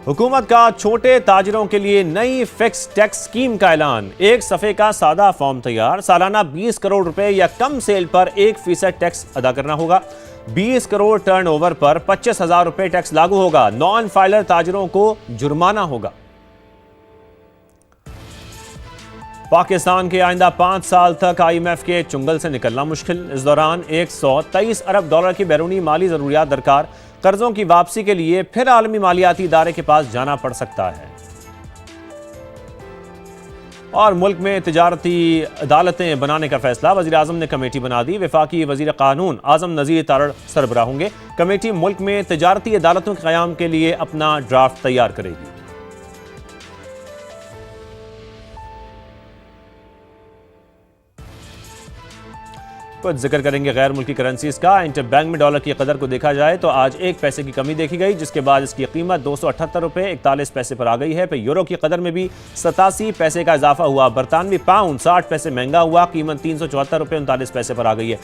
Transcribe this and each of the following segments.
हुकूमत का छोटे ताजिरों के लिए नई फिक्स टैक्स स्कीम का ऐलान। एक सफ़े का सादा फॉर्म तैयार। सालाना 20 करोड़ रुपए या कम सेल पर 1% टैक्स अदा करना होगा। 20 करोड़ टर्नओवर पर 25,000 रुपए टैक्स लागू होगा। नॉन फाइलर ताजिरों को जुर्माना होगा। पाकिस्तान के आइंदा 5 साल तक IMF के चुंगल से निकलना मुश्किल। इस दौरान 123 अरब डॉलर की बैरूनी माली जरूरियात दरकार। कर्जों की वापसी के लिए फिर आलमी मालियाती इदारे के पास जाना पड़ सकता है। और मुल्क में तिजारती अदालतें बनाने का फैसला। वजीर आजम ने कमेटी बना दी। वफाकी वजीर कानून आजम नजीर तारड़ सरबराह होंगे। कमेटी मुल्क में तिजारती अदालतों के क़याम के लिए अपना ड्राफ्ट तैयार करेगी। कुछ जिक्र करेंगे गैर मुल्की करेंसीज का। इंटरबैंक में डॉलर की कदर को देखा जाए तो आज 1 पैसे की कमी देखी गई, जिसके बाद इसकी कीमत 278 रुपए 41 पैसे पर आ गई है। फिर यूरो की कदर में भी 87 पैसे का इजाफा हुआ। बरतानवी पाउंड 60 पैसे महंगा हुआ। कीमत 374 रुपए 39 पैसे पर आ गई है।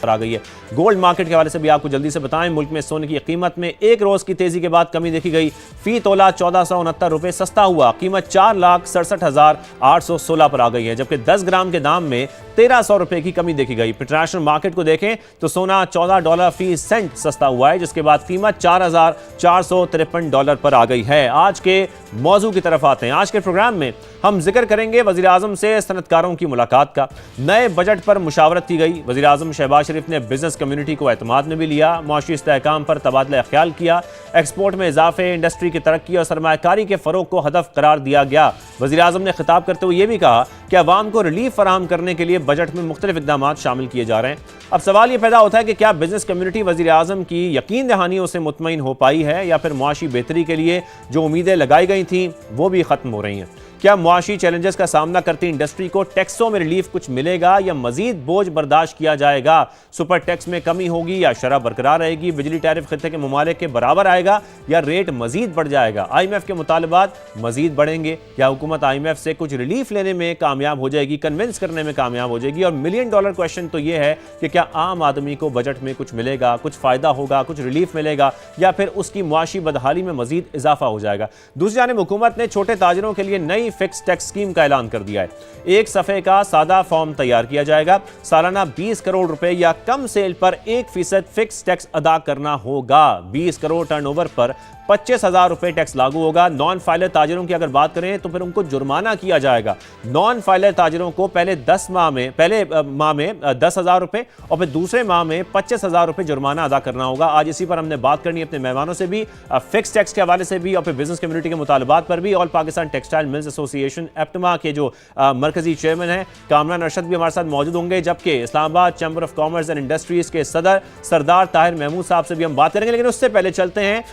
गोल्ड मार्केट के हवाले से भी आपको जल्दी से बताएं, मुल्क में सोने की कीमत में एक रोज की तेजी के बाद कमी देखी गई। फी तोला 1469 रुपए सस्ता हुआ। कीमत 4,67,816 पर आ गई है, जबकि 10 ग्राम के दाम में 1300 रुपए की कमी देखी गई। इंटरनेशनल मार्केट को देखें तो सोना $14 फी सेंट सस्ता हुआ है, जिसके बाद कीमत 4,453 डॉलर पर आ गई है। आज के मौजू की तरफ आते हैं। आज के प्रोग्राम में हम जिक्र करेंगे वजीर आजम से सनतकारों की मुलाकात का। नए बजट पर मुशावरत की गई। वजीर आजम शहबाज शरीफ ने बिजनेस कम्युनिटी को एतमाद में भी लिया। मुआशी इस्तेहकाम पर तबादला ख्याल किया। एक्सपोर्ट में इजाफे, इंडस्ट्री की तरक्की और सरमायाकारी के फरोग को हदफ करार दिया गया। वजीर आजम ने खिताब करते हुए यह भी कहा कि अवाम को रिलीफ फराहम करने के लिए बजट में मुख्तलिफ इक़दाम शामिल किए जा रहे हैं। अब सवाल यह पैदा होता है कि क्या बिजनेस कम्युनिटी वजीर आजम की यकीन दहानियों से मुतमईन हो पाई है, या फिर मुआशी बेहतरी के लिए जो उम्मीदें लगाई गई थी वो भी खत्म हो रही हैं। क्या मुआशी चैलेंजेस का सामना करती इंडस्ट्री को टैक्सों में रिलीफ कुछ मिलेगा या मजीद बोझ बर्दाश्त किया जाएगा? सुपर टैक्स में कमी होगी या शरह बरकरार रहेगी? बिजली टैरिफ खित्ते के ममालिक के बराबर आएगा या रेट मजीद बढ़ जाएगा? IMF के मुतालबात मजीद बढ़ेंगे या हुकूमत IMF से कुछ रिलीफ लेने में कामयाब हो जाएगी, कन्विंस करने में कामयाब हो जाएगी? और $1 मिलियन क्वेश्चन तो यह है कि क्या आम आदमी को बजट में कुछ मिलेगा, कुछ फायदा होगा, कुछ रिलीफ मिलेगा, या फिर उसकी मुआशी बदहाली में मजीद इजाफा हो जाएगा? दूसरी जानिब हुकूमत ने छोटे ताजिरों के लिए नई फिक्स टैक्स स्कीम का ऐलान कर दिया है। एक सफ़े का सादा फॉर्म तैयार किया जाएगा। सालाना 20 करोड़ रुपए या कम सेल पर 1% फिक्स टैक्स अदा करना होगा। 20 करोड़ टर्नओवर पर 25,000 रुपए टैक्स लागू होगा। नॉन फाइलर ताजिरों की अगर बात करें तो फिर उनको जुर्माना किया जाएगा। नॉन फाइलर ताजिरों को पहले माह में 10,000 रुपए और फिर दूसरे माह में 25,000 रुपए जुर्माना अदा करना होगा। आज इसी पर हमने बात करनी है अपने मेहमानों से भी, फिक्स टैक्स के हवाले से भी और फिर बिजनेस कम्युनिटी के मुतालबात पर भी। All Pakistan textile mills association एप्टमा के जो मरकजी चेयरमैन हैं कामरान अरशद भी हमारे साथ मौजूद होंगे, जबकि Islamabad chamber of commerce and industries के सदर सरदार ताहिर महमूद साहब से भी हम बात करेंगे। लेकिन उससे पहले चलते हैं,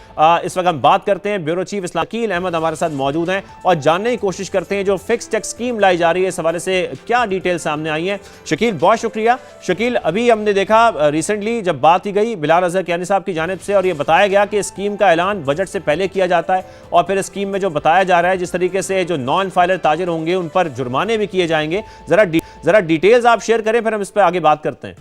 इस वक्त हम बात करते हैं ब्यूरो चीफ वकील अहमद हमारे साथ मौजूद हैं और जानने की कोशिश करते हैं जो फिक्स टैक्स स्कीम लाई जा रही है, इस हवाले से क्या डिटेल सामने आई है। शकील, बहुत शुक्रिया। शकील, अभी हमने देखा रिसेंटली जब बात की गई बिलाल अजहर कियानी साहब की जानिब से और यह बताया गया कि स्कीम का ऐलान बजट से पहले किया जाता है और फिर स्कीम में जो बताया जा रहा है जिस तरीके से जो नॉन फाइलर ताजिर होंगे उन पर जुर्माने भी किए जाएंगे, जरा डिटेल्स आप शेयर करें, फिर हम इस पर आगे बात करते हैं।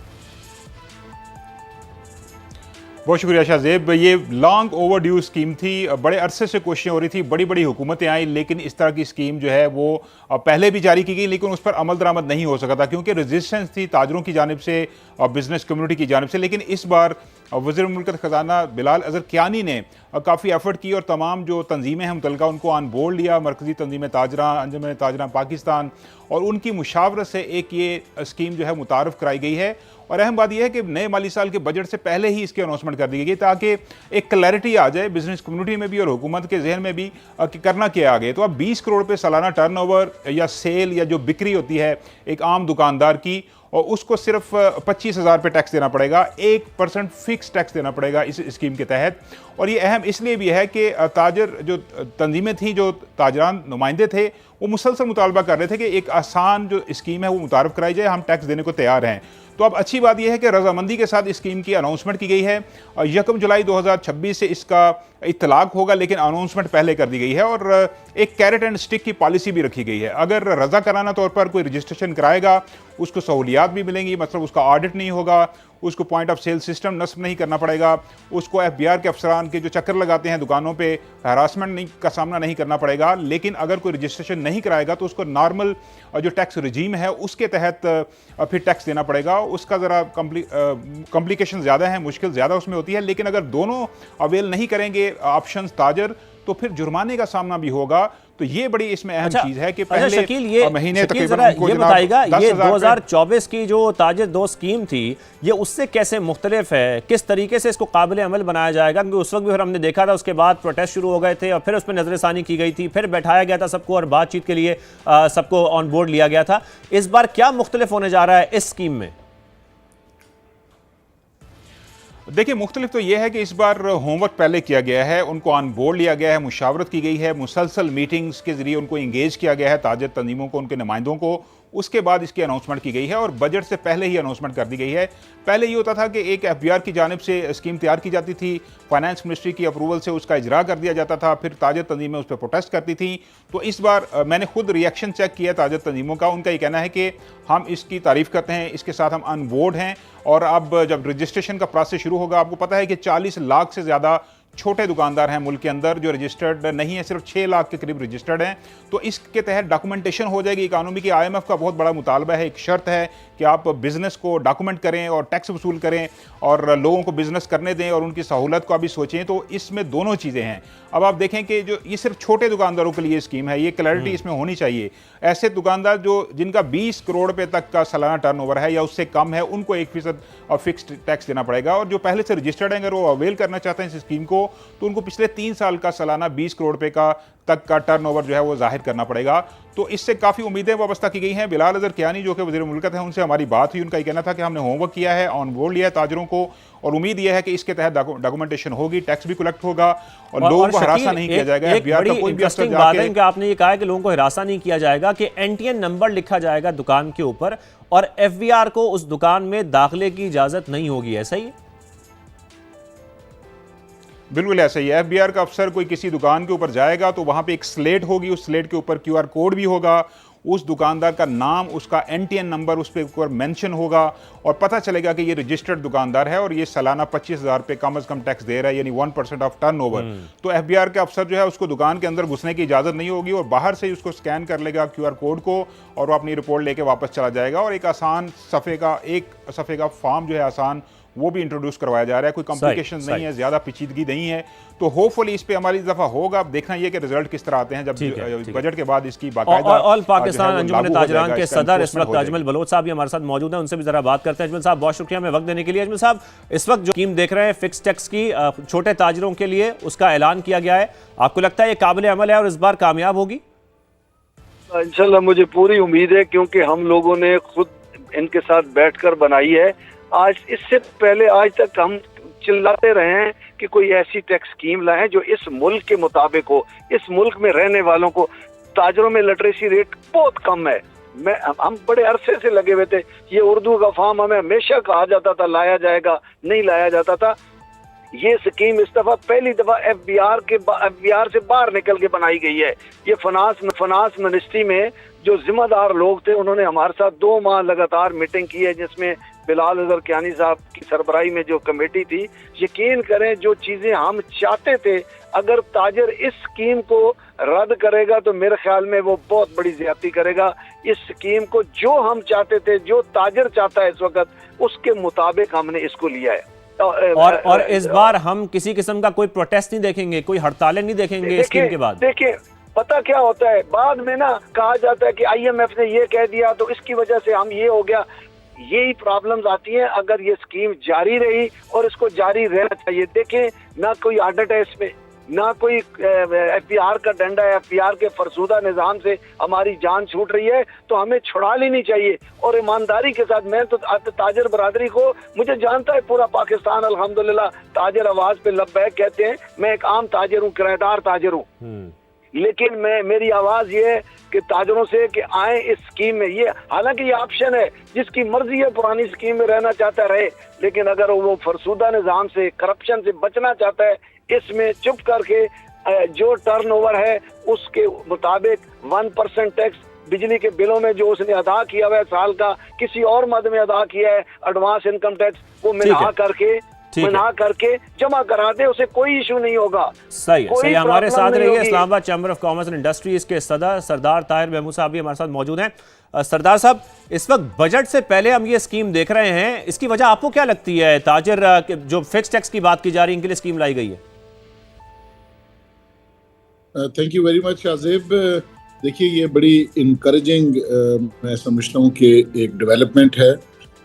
बहुत शुक्रिया शाहजेब। ये लॉन्ग ओवरड्यू स्कीम थी, बड़े अरसे से कोशिशें हो रही थी, बड़ी बड़ी हुकूमतें आई, लेकिन इस तरह की स्कीम जो है वो पहले भी जारी की गई लेकिन उस पर अमल दरामद नहीं हो सका था क्योंकि रेजिस्टेंस थी ताजरों की जानिब से और बिजनेस कम्युनिटी की जानिब से। लेकिन इस बार वज़ीर मुल्कत ख़जाना बिलाल अजहर कियानी ने काफ़ी एफर्ट की और तमाम जो तंजीमें हैं मुतलका उनको ऑन बोर्ड लिया। मरकज़ी तंजीम ताजरा, अंजुमन ताजरा पाकिस्तान और उनकी मुशावरत से एक ये स्कीम जो है मुतारफ़ कराई गई है। और अहम बात यह है कि नए माली साल के बजट से पहले ही इसकी अनाउंसमेंट कर दी गई ताकि एक क्लैरिटी आ जाए बिजनेस कम्युनिटी में भी और हुकूमत के जहन में भी कि करना क्या आगे। तो अब 20 करोड़ रुपये सालाना टर्नओवर या सेल या जो बिक्री होती है एक आम दुकानदार की, और उसको सिर्फ 25,000 पे टैक्स देना पड़ेगा। 1% फिक्स टैक्स देना पड़ेगा इस स्कीम के तहत। और ये अहम इसलिए भी है कि ताजर जो तंजीमें थी, जो ताजरान नुमाइंदे थे, वो मुसलसल मुतालबा कर रहे थे कि एक आसान जो स्कीम है वो मुतारफ़ कराई जाए, हम टैक्स देने को तैयार हैं। तो अब अच्छी बात यह है कि रजामंदी के साथ इस स्कीम की अनाउंसमेंट की गई है। 1 जुलाई 2026 से इसका इत्तलाक होगा, लेकिन अनाउंसमेंट पहले कर दी गई है और एक कैरेट एंड स्टिक की पॉलिसी भी रखी गई है। अगर रजाकाराना तौर पर कोई रजिस्ट्रेशन कराएगा उसको सहूलियात भी मिलेंगी, मतलब उसका ऑडिट नहीं होगा, उसको पॉइंट ऑफ सेल सिस्टम नस्ब नहीं करना पड़ेगा, उसको एफबीआर के अफसरान के जो चक्कर लगाते हैं दुकानों पे हरासमेंट नहीं का सामना नहीं करना पड़ेगा। लेकिन अगर कोई रजिस्ट्रेशन नहीं कराएगा तो उसको नॉर्मल जो टैक्स रजीम है उसके तहत फिर टैक्स देना पड़ेगा। उसका ज़रा कॉम्प्लिकेशन ज़्यादा है, मुश्किल ज़्यादा उसमें होती है। लेकिन अगर दोनों अवेल नहीं करेंगे ऑप्शंस ताजर, तो फिर जुर्माने का सामना भी होगा। तो ये बड़ी इसमें अहम चीज है कि पहले शकील ये महीने तकरीबन ये बताएगा, ये 2024 की जो ताजिर दो स्कीम थी ये उससे कैसे मुख्तलिफ है, किस तरीके से इसको काबिल अमल बनाया जाएगा? क्योंकि उस वक्त भी फिर हमने देखा था, उसके बाद प्रोटेस्ट शुरू हो गए थे और फिर उस पर नजरसानी की गई थी, फिर बैठाया गया था सबको और बातचीत के लिए सबको ऑन बोर्ड लिया गया था। इस बार क्या मुख्तलिफ होने जा रहा है इस स्कीम में? देखिए, मुख्तलिफ तो यह है कि इस बार होमवर्क पहले किया गया है, उनको ऑन बोर्ड लिया गया है, मुशावरत की गई है, मुसलसल मीटिंग्स के जरिए उनको इंगेज किया गया है, ताजिर तंजीमों को, उनके नुमाइंदों को। उसके बाद इसकी अनाउंसमेंट की गई है और बजट से पहले ही अनाउंसमेंट कर दी गई है। पहले ये होता था कि एक एफबीआर की जानिब से स्कीम तैयार की जाती थी, फाइनेंस मिनिस्ट्री की अप्रूवल से उसका इजरा कर दिया जाता था, फिर ताजिर तंजीमें उस पर प्रोटेस्ट करती थी। तो इस बार मैंने खुद रिएक्शन चेक किया ताजिर तंजीमों का, उनका ये कहना है कि हम इसकी तारीफ करते हैं, इसके साथ हम ऑन बोर्ड हैं। और अब जब रजिस्ट्रेशन का प्रोसेस शुरू होगा, आपको पता है कि 40 लाख से ज़्यादा छोटे दुकानदार हैं मुल्क के अंदर जो रजिस्टर्ड नहीं है, सिर्फ 6 लाख के करीब रजिस्टर्ड हैं। तो इसके तहत डॉक्यूमेंटेशन हो जाएगी इकानमी की। IMF का बहुत बड़ा मुतालबा है, एक शर्त है कि आप बिजनेस को डॉक्यूमेंट करें और टैक्स वसूल करें और लोगों को बिजनेस करने दें और उनकी सहूलत को अभी सोचें। तो इसमें दोनों चीज़ें हैं। अब आप देखें कि जो ये सिर्फ छोटे दुकानदारों के लिए स्कीम है, ये क्लैरिटी इसमें होनी चाहिए। ऐसे दुकानदार जो जिनका 20 करोड़ रुपए तक का सालाना टर्नओवर है या उससे कम है, उनको 1% फिक्स्ड टैक्स देना पड़ेगा। और जो पहले से रजिस्टर्ड हैं, अगर वो अवेल करना चाहते हैं इस स्कीम को, तो उनको पिछले 3 साल का सालाना 20 करोड़ रुपए का तक का टर्नओवर जो है वो जाहिर करना पड़ेगा। तो इससे काफ़ी उम्मीदें वाबस्ता की गई हैं। बिलाल अजहर कियानी जो कि वज़ीर मुमलिकत हैं, उनसे हमारी बात हुई। उनका ये कहना था कि हमने होमवर्क किया है, ऑन बोर्ड लिया है ताजरों को और उम्मीद यह है कि इसके तहत डॉक्यूमेंटेशन होगी, टैक्स भी कलेक्ट होगा और लोगों को हरासा नहीं किया जाएगा। एक बड़ी इंटरेस्टिंग बात है कि आपने ये कहा है कि लोगों को हरासा नहीं किया जाएगा, कि NTN नंबर लिखा जाएगा दुकान के ऊपर और FBR को उस दुकान में दाखिले की इजाजत नहीं होगी, ऐसा ही? बिल्कुल ऐसा ही है। एफबीआर का अफसर कोई किसी दुकान के ऊपर जाएगा तो वहां पे एक स्लेट होगी, उस स्लेट के ऊपर QR कोड भी होगा, उस दुकानदार का नाम, उसका NTN नंबर उस पर ऊपर मेंशन होगा और पता चलेगा कि ये रजिस्टर्ड दुकानदार है और ये सालाना 25,000 रुपये कम अज़ कम टैक्स दे रहा है, यानी 1% ऑफ टर्नओवर। तो एफबीआर के अफसर जो है उसको दुकान के अंदर घुसने की इजाज़त नहीं होगी और बाहर से ही उसको स्कैन कर लेगा QR कोड को और वो अपनी रिपोर्ट लेके वापस चला जाएगा। और एक आसान एक सफ़े का फॉर्म जो है आसान, वो भी इंट्रोड्यूस करवाया जा रहा है। कोई कॉम्प्लिकेशन नहीं है, ज्यादा पेचीदगी नहीं है। तो होपफुली इस पे हमारी दफा होगा। अब देखना ये कि रिजल्ट किस तरह आते हैं जब बजट के बाद इसकी बाकायदा। ऑल पाकिस्तान अंजुमन ताजरान के सदर इस वक्त अजमल बलोच साहब भी हमारे साथ मौजूद हैं, उनसे भी जरा बात करते हैं। अजमल साहब, बहुत शुक्रिया हमें वक्त देने के लिए। अजमल साहब, इस वक्त जो स्कीम देख रहे हैं फिक्स टैक्स की छोटे ताजरों के लिए, उसका ऐलान किया गया है, आपको लगता है ये काबिल अमल है और इस बार कामयाब होगी? इंशाल्लाह मुझे पूरी उम्मीद है, क्योंकि हम लोगों ने खुद इनके साथ बैठकर बनाई है। आज इससे पहले आज तक हम चिल्लाते रहे हैं कि कोई ऐसी टैक्स स्कीम लाएं जो इस मुल्क के मुताबिक हो, इस मुल्क में रहने वालों को। ताजरों में लिटरेसी रेट बहुत कम है। हम बड़े अरसे से लगे हुए थे, ये उर्दू का फॉर्म हमें हमेशा कहा जाता था लाया जाएगा, नहीं लाया जाता था। ये स्कीम इस दफा पहली दफा एफबीआर से बाहर निकल के बनाई गई है। ये फाइनेंस मिनिस्ट्री में जो जिम्मेदार लोग थे उन्होंने हमारे साथ 2 माह लगातार मीटिंग की है, जिसमें बिलाल अजहर कियानी साहब की सरबराही में जो कमेटी थी। यकीन करें, जो चीजें हम चाहते थे, अगर ताजर इस स्कीम को रद्द करेगा तो मेरे ख्याल में वो बहुत बड़ी ज्यादती करेगा। इस स्कीम को जो हम चाहते थे, जो ताजर चाहता है इस वक्त, उसके मुताबिक हमने इसको लिया है। और इस बार हम किसी किस्म का कोई प्रोटेस्ट नहीं देखेंगे, कोई हड़तालें नहीं देखेंगे स्कीम के बाद। देखिए, पता क्या होता है, बाद में ना कहा जाता है कि IMF ने ये कह दिया तो इसकी वजह से हम ये हो गया। यही प्रॉब्लम्स आती हैं अगर ये स्कीम जारी रही, और इसको जारी रहना चाहिए। देखें, ना कोई ऑडिट है इसमें, ना कोई FBR का डंडा है। FBR के फरसूदा निज़ाम से हमारी जान छूट रही है, तो हमें छुड़ा लेनी चाहिए। और ईमानदारी के साथ, मैं तो ताजर बरादरी को, मुझे जानता है पूरा पाकिस्तान अल्हम्दुलिल्लाह, ताजर आवाज पे लब्बैक कहते हैं। मैं एक आम ताजर हूँ, किराएदार ताजर हूँ, लेकिन मेरी आवाज ये है कि ताजरों से कि आए इस स्कीम में। ये हालांकि ये ऑप्शन है, जिसकी मर्जी है पुरानी स्कीम में रहना चाहता रहे, लेकिन अगर वो फरसूदा निजाम से, करप्शन से बचना चाहता है, इसमें चुप करके जो टर्नओवर है उसके मुताबिक 1% टैक्स बिजली के बिलों में जो उसने अदा किया हुआ है साल का, किसी और मद में अदा किया है एडवांस इनकम टैक्स, वो मिना करके जमा करा दे, उसे कोई इशू नहीं होगा। सही हमारे साथ रहिए Islamabad chamber of commerce and industries के सदर सरदार ताहिर महमूद साहब भी हमारे साथ मौजूद हैं। सरदार साहब, इस वक्त बजट से पहले हम ये स्कीम देख रहे हैं, इसकी वजह आपको क्या लगती है? ताजिर जो फिक्स टैक्स की बात की जा रही है, इनके लिए स्कीम लाई गई है। Thank you very much Shahzeb. देखिए, ये बड़ी इनकरेजिंग मैं समझता हूँ कि एक डेवलपमेंट है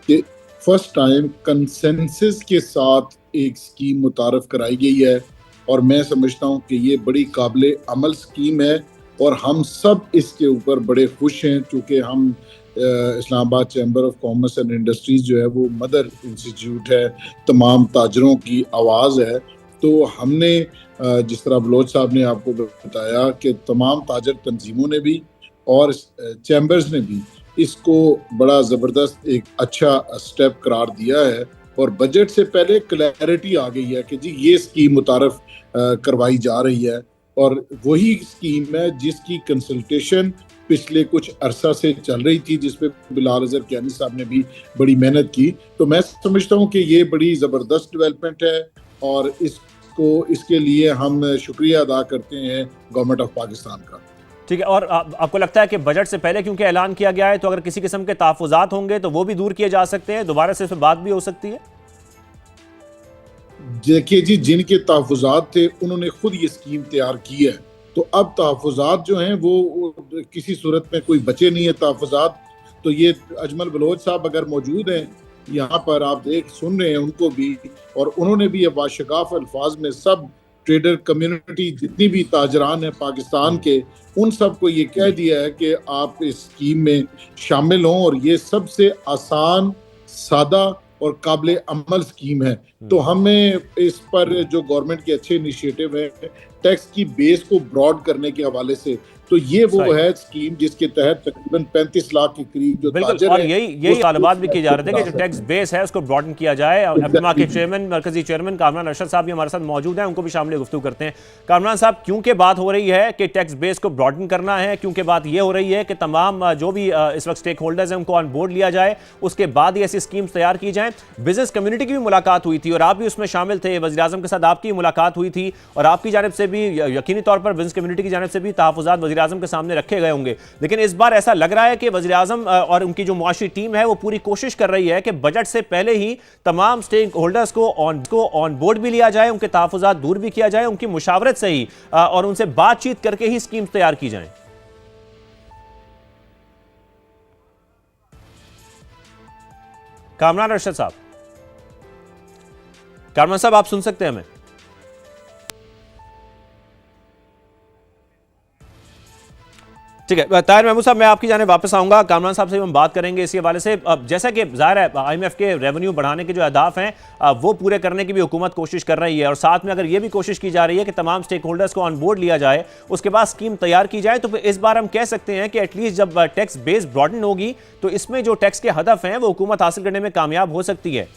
कि फर्स्ट टाइम कंसेंसस के साथ एक स्कीम मुतारफ कराई गई है, और मैं समझता हूँ कि ये बड़ी काबिल अमल स्कीम है और हम सब इसके ऊपर बड़े खुश हैं, क्योंकि हम Islamabad chamber of commerce and industries जो है वो मदर इंस्टीट्यूट है, तमाम ताजरों की आवाज़ है। तो हमने जिस तरह बलोच साहब ने आपको बताया कि तमाम ताजर तंजीमों ने भी और चैम्बर्स ने भी इसको बड़ा ज़बरदस्त एक अच्छा स्टेप करार दिया है, और बजट से पहले क्लैरिटी आ गई है कि जी ये स्कीम मुतारफ करवाई जा रही है, और वही स्कीम है जिसकी कंसल्टेशन पिछले कुछ अरसा से चल रही थी, जिसपे बिलाल अजहर कियानी साहब ने भी बड़ी मेहनत की। तो मैं समझता हूँ कि ये बड़ी ज़बरदस्त डेवलपमेंट है, और इसके लिए हम शुक्रिया अदा करते हैं गवर्नमेंट ऑफ पाकिस्तान का। ठीक है, और आपको लगता है कि बजट से पहले क्योंकि ऐलान किया गया है, तो अगर किसी किस्म के तहफ़्फ़ुज़ात होंगे तो वो भी दूर किए जा सकते हैं, दोबारा से इस पर बात भी हो सकती है? देखिए जी, जिनके तहफ़्फ़ुज़ात थे उन्होंने खुद ये स्कीम तैयार की है, तो अब तहफ़्फ़ुज़ात जो हैं वो किसी सूरत में कोई बचे नहीं है तहफ़्फ़ुज़ात। तो ये अजमल बलोच साहब अगर मौजूद हैं यहाँ पर, आप सुन रहे हैं उनको भी, और उन्होंने भी बाशगाफ अल्फाज में सब ट्रेडर कम्युनिटी जितनी भी ताजरान है पाकिस्तान के, उन सब को ये कह दिया है कि आप इस स्कीम में शामिल हों, और ये सबसे आसान, सादा और काबिल अमल स्कीम है। तो हमें इस पर जो गवर्नमेंट के अच्छे इनिशिएटिव है टैक्स की बेस को ब्रॉड करने के हवाले से, तो ये वो है स्कीम जिसके तहत तकरीबन 35 लाख के करीब जो ताजर और यही तालिबात भी किए जा रहे थे कि जो टैक्स बेस है उसको ब्रॉडन किया जाए। एफएमआ के चेयरमैन, मरकजी चेयरमैन कामरान अरशद साहब भी हमारे साथ मौजूद हैं, उनको भी शामिल गुफ्तगू करते हैं। कामरान साहब, क्योंकि बात हो रही है कि टैक्स बेस को ब्रॉडन करना है, क्योंकि बात ये हो रही है कि तमाम जो भी इस वक्त स्टेक होल्डर्स हैं उनको ऑन बोर्ड लिया जाए, उसके बाद ही ऐसी स्कीम्स तैयार की जाए। बिजनेस कम्युनिटी की भी मुलाकात हुई थी और आप भी उसमें शामिल थे, वज़ीर आज़म के साथ आपकी मुलाकात हुई थी, और आपकी जानिब से भी यकीनी तौर पर बिजनेस कम्युनिटी की जानिब से भी तहफ़्फ़ुज़ात वज़ीर आज़म के सामने रखे गए होंगे। लेकिन इस बार ऐसा लग रहा है कि वज़ीर आज़म और उनकी जो मुआशी टीम है वो पूरी कोशिश कर रही है कि बजट से पहले ही तमाम स्टेक होल्डर्स को ऑन बोर्ड भी लिया जाए, उनके तहफ़्फ़ुज़ात दूर भी किया जाए, उनकी मुशावरत से ही और उनसे बातचीत करके ही स्कीम्स तैयार की जाएं। कामरान अरशद साहब, कामरान साहब, आप सुन सकते हैं हमें? ठीक है, ताहिर महमूद साहब, मैं आपकी जाने वापस आऊंगा। कामरान साहब से हम बात करेंगे इसी हवाले से। जैसा कि जाहिर है IMF के रेवेन्यू बढ़ाने के जो अहदाफ हैं वो पूरे करने की भी हुकूमत कोशिश कर रही है, और साथ में अगर ये भी कोशिश की जा रही है कि तमाम स्टेक होल्डर्स को ऑन बोर्ड लिया जाए, उसके बाद स्कीम तैयार की जाए, तो फिर इस बार हम कह सकते हैं कि एटलीस्ट जब टैक्स बेस ब्रॉडन होगी तो इसमें जो टैक्स के हदफ हैं वो हुकूमत हासिल करने में कामयाब हो सकती है।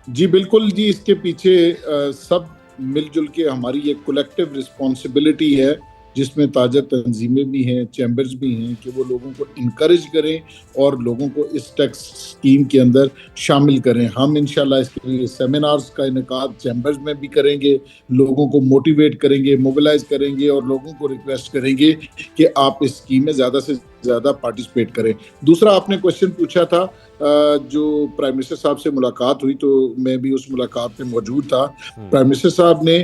जी बिल्कुल जी, इसके पीछे सब मिलजुल के हमारी एक कलेक्टिव रिस्पॉन्सिबिलिटी है, जिसमें ताजर तंजीमें भी हैं, चैम्बर्स भी हैं, कि वो लोगों को इनकरेज करें और लोगों को इस टैक्स स्कीम के अंदर शामिल करें। हम इंशाल्लाह इसके लिए सेमिनार्स का इनेकाद चैम्बर्स में भी करेंगे, लोगों को मोटिवेट करेंगे, मोबिलाइज करेंगे, और लोगों को रिक्वेस्ट करेंगे कि आप इस स्कीम में ज़्यादा से ज़्यादा पार्टिसिपेट करें। दूसरा, आपने क्वेश्चन पूछा था, जो प्राइम मिनिस्टर साहब से मुलाकात हुई, तो मैं भी उस मुलाकात में मौजूद था। प्राइम मिनिस्टर साहब ने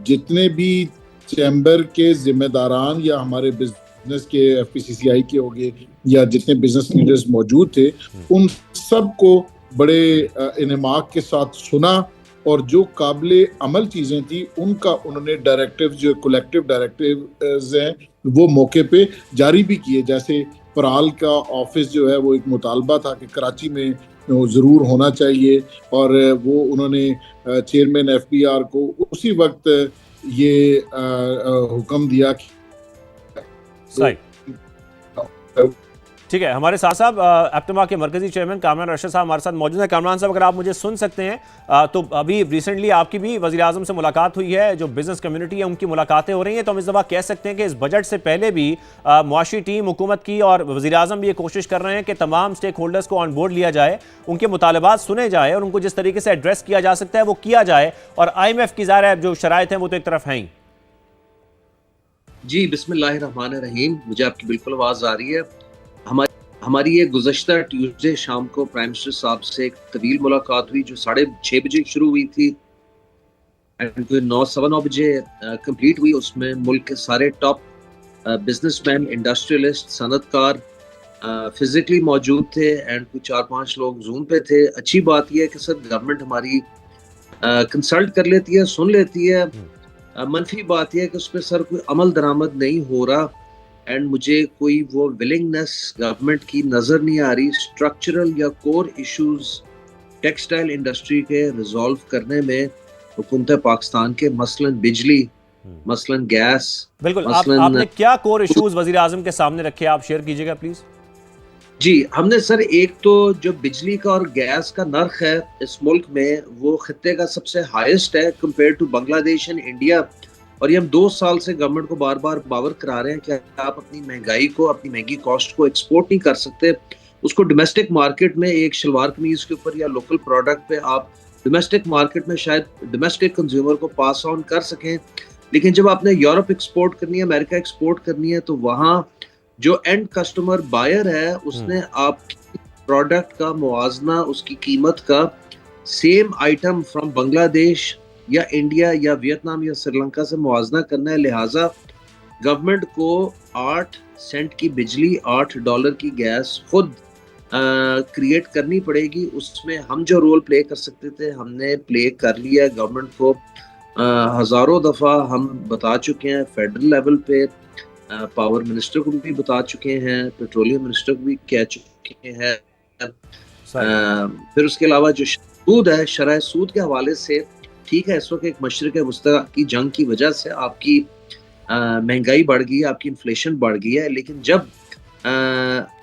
जितने भी चैम्बर के जिम्मेदारान या हमारे बिजनेस के FPCCI के हो गए या जितने बिजनेस लीडर्स मौजूद थे, उन सब को बड़े इनेमाक के साथ सुना, और जो काबिल अमल चीज़ें थी उनका उन्होंने डायरेक्टिव, जो कलेक्टिव डायरेक्टिव्स हैं, वो मौके पे जारी भी किए। जैसे पराल का ऑफिस जो है वो एक मुतालबा था कि कराची में ज़रूर होना चाहिए, और वो उन्होंने चेयरमैन FBR को उसी वक्त ये हुक्म दिया कि ठीक है, हमारे साथ साहब एप्टमा के मरकजी चेयरमैन कामरान रशीद साहब हमारे साथ मौजूद हैं। कामरान साहब, अगर आप मुझे सुन सकते हैं तो अभी रिसेंटली आपकी भी वज़ीर आज़म से मुलाकात हुई है, जो बिजनेस कम्युनिटी है उनकी मुलाकातें हो रही हैं, तो हम इस दफ़ा कह सकते हैं कि इस बजट से पहले भी मुआशी टीम हुकूमत की और वज़ीर आज़म भी ये कोशिश कर रहे हैं कि तमाम स्टेक होल्डर्स को ऑन बोर्ड लिया जाए, उनके मुतालबात सुने जाए और उनको जिस तरीके से एड्रेस किया जा सकता है वो किया जाए, और IMF की ज़ाहिर है जो शराइत हैं वो तो एक तरफ हैं ही। जी, बिस्मिल्लाहिर्रहमानिर्रहीम। मुझे आपकी बिल्कुल आवाज़ आ रही है। हमारी ये गुज़श्ता ट्यूसडे शाम को प्राइम मिनिस्टर साहब से एक तवील मुलाकात हुई जो 6:30 बजे शुरू हुई थी एंड 9 बजे कंप्लीट हुई। उसमें मुल्क के सारे टॉप बिजनेसमैन, इंडस्ट्रियलिस्ट, सनतकार फिजिकली मौजूद थे एंड कुछ 4-5 लोग जूम पे थे। अच्छी बात यह है कि सर गवर्नमेंट हमारी कंसल्ट कर लेती है, सुन लेती है। मनफी बात यह है कि उस पर सर कोई अमल दरामद नहीं हो रहा एंड मुझे कोई वो विलिंगनेस गवर्नमेंट की नज़र नहीं आ रही स्ट्रक्चरल या कोर इश्यूज टेक्सटाइल इंडस्ट्री के रिजॉल्व करने में हुकूमत पाकिस्तान के, मसलन बिजली, मसलन गैस। बिल्कुल, आपने क्या कोर इश्यूज वज़ीर आज़म के सामने रखे, आप शेयर कीजिएगा प्लीज। जी, हमने सर एक तो जो बिजली का और गैस का नर्ख है इस मुल्क में वो खित्ते का सबसे हाईएस्ट है compare to Bangladesh and India, और ये हम 2 साल से गवर्नमेंट को बार बार बावर करा रहे हैं कि आप अपनी महंगाई को, अपनी महंगी कॉस्ट को एक्सपोर्ट नहीं कर सकते, उसको डोमेस्टिक मार्केट में एक शलवार कमीज के ऊपर या लोकल प्रोडक्ट पे आप डोमेस्टिक मार्केट में शायद डोमेस्टिक कंज्यूमर को पास ऑन कर सकें। लेकिन जब आपने यूरोप एक्सपोर्ट करनी है, अमेरिका एक्सपोर्ट करनी है, तो वहाँ जो एंड कस्टमर बायर है उसने आपकी प्रोडक्ट का मुआवजना, उसकी कीमत का सेम आइटम फ्रॉम बांग्लादेश या इंडिया या वियतनाम या श्रीलंका से मुआवजना करना है। लिहाजा गवर्नमेंट को 8 सेंट की बिजली, $8 की गैस खुद क्रिएट करनी पड़ेगी। उसमें हम जो रोल प्ले कर सकते थे हमने प्ले कर लिया। गवर्नमेंट को हज़ारों दफ़ा हम बता चुके हैं, फेडरल लेवल पे पावर मिनिस्टर को भी बता चुके हैं, पेट्रोलियम मिनिस्टर को भी कह चुके हैं। फिर उसके अलावा जो सूद है, शरह सूद के हवाले से ठीक है, इस वक्त एक मशरिक़ वस्ता की जंग की वजह से आपकी महंगाई बढ़ गई है, आपकी इन्फ्लेशन बढ़ गई है, लेकिन जब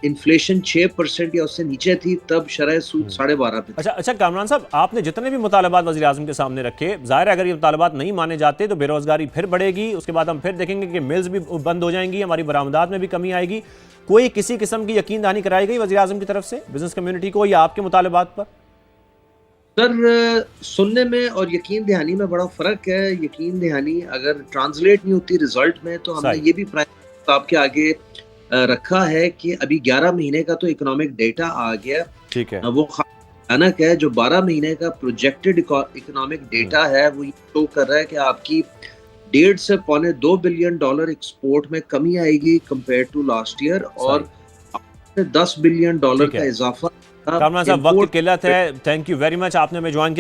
इन्फ्लेशन 6% या उससे नीचे थी तब शरह सूद 12.5 पे। अच्छा कामरान साहब, आपने जितने भी मुतालबात वज़ीर आज़म के सामने रखे, ज़ाहिर है अगर ये मुतालबात नहीं माने जाते तो बेरोजगारी फिर बढ़ेगी, उसके बाद हम फिर देखेंगे कि मिल्स भी बंद हो जाएंगी, हमारी बरामदात में भी कमी आएगी। कोई किसी किस्म की यकीन दहानी कराई गई वज़ीर आज़म की तरफ से बिजनेस कम्युनिटी को या आपके मुतालबात पर? सर सुनने में और यकीन दहानी में बड़ा फ़र्क है। यकीन दहानी अगर ट्रांसलेट नहीं होती रिजल्ट में तो हमने ये भी प्राइम मिनिस्टर साहब के आगे रखा है कि अभी 11 महीने का तो इकोनॉमिक डेटा आ गया, ठीक है, वो भयानक है। जो 12 महीने का प्रोजेक्टेड इकोनॉमिक डेटा है वो ये शो कर रहा है कि आपकी 1.5 से $2 बिलियन एक्सपोर्ट में कमी आएगी कंपेयर टू लास्ट ईयर, और $10 बिलियन का इजाफा। कामरान साहब, वक्त की किल्लत है। थैंक यू वेरी मच, आपने हमें ज्वाइन किया।